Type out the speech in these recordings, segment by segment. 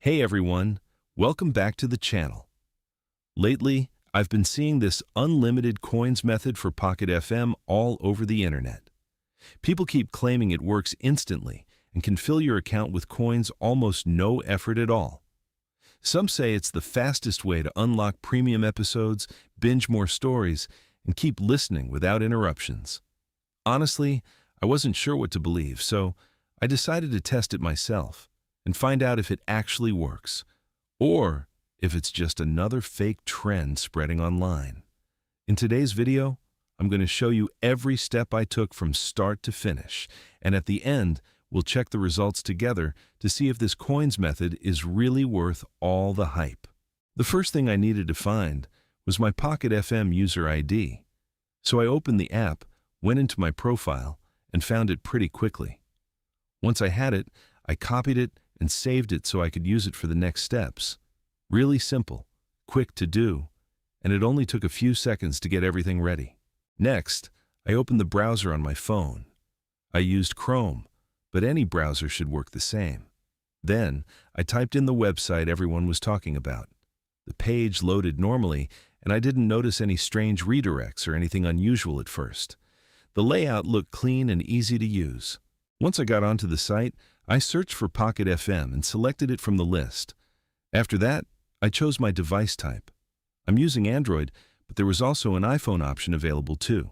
Hey everyone, welcome back to the channel. Lately, I've been seeing this unlimited coins method for Pocket FM all over the internet. People keep claiming it works instantly and can fill your account with coins almost no effort at all. Some say it's the fastest way to unlock premium episodes, binge more stories, and keep listening without interruptions. Honestly, I wasn't sure what to believe, so I decided to test it myself and find out if it actually works, or if it's just another fake trend spreading online. In today's video, I'm going to show you every step I took from start to finish, and at the end, we'll check the results together to see if this coins method is really worth all the hype. The first thing I needed to find was my Pocket FM user ID. So I opened the app, went into my profile, and found it pretty quickly. Once I had it, I copied it and saved it so I could use it for the next steps. Really simple, quick to do, and it only took a few seconds to get everything ready. Next, I opened the browser on my phone. I used Chrome, but any browser should work the same. Then, I typed in the website everyone was talking about. The page loaded normally, and I didn't notice any strange redirects or anything unusual at first. The layout looked clean and easy to use. Once I got onto the site, I searched for Pocket FM and selected it from the list. After that, I chose my device type. I'm using Android, but there was also an iPhone option available too.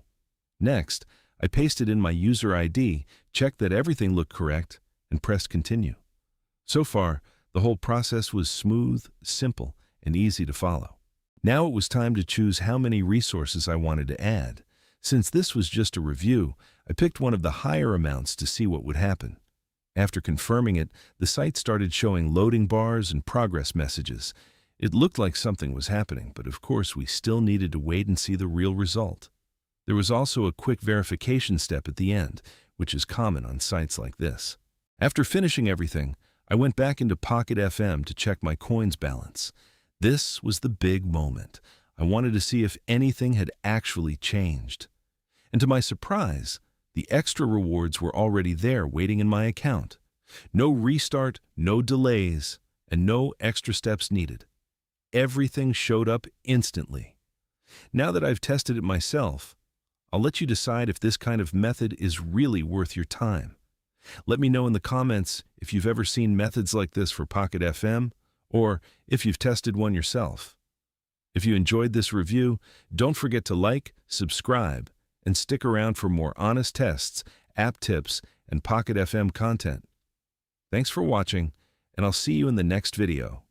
Next, I pasted in my user ID, checked that everything looked correct, and pressed continue. So far, the whole process was smooth, simple, and easy to follow. Now it was time to choose how many resources I wanted to add. Since this was just a review, I picked one of the higher amounts to see what would happen. After confirming it, the site started showing loading bars and progress messages. It looked like something was happening, but of course we still needed to wait and see the real result. There was also a quick verification step at the end, which is common on sites like this. After finishing everything, I went back into Pocket FM to check my coins balance. This was the big moment. I wanted to see if anything had actually changed. And to my surprise, the extra rewards were already there waiting in my account. No restart, no delays, and no extra steps needed. Everything showed up instantly. Now that I've tested it myself, I'll let you decide if this kind of method is really worth your time. Let me know in the comments if you've ever seen methods like this for Pocket FM, or if you've tested one yourself. If you enjoyed this review, don't forget to like, subscribe, and stick around for more honest tests, app tips, and Pocket FM content. Thanks for watching, and I'll see you in the next video.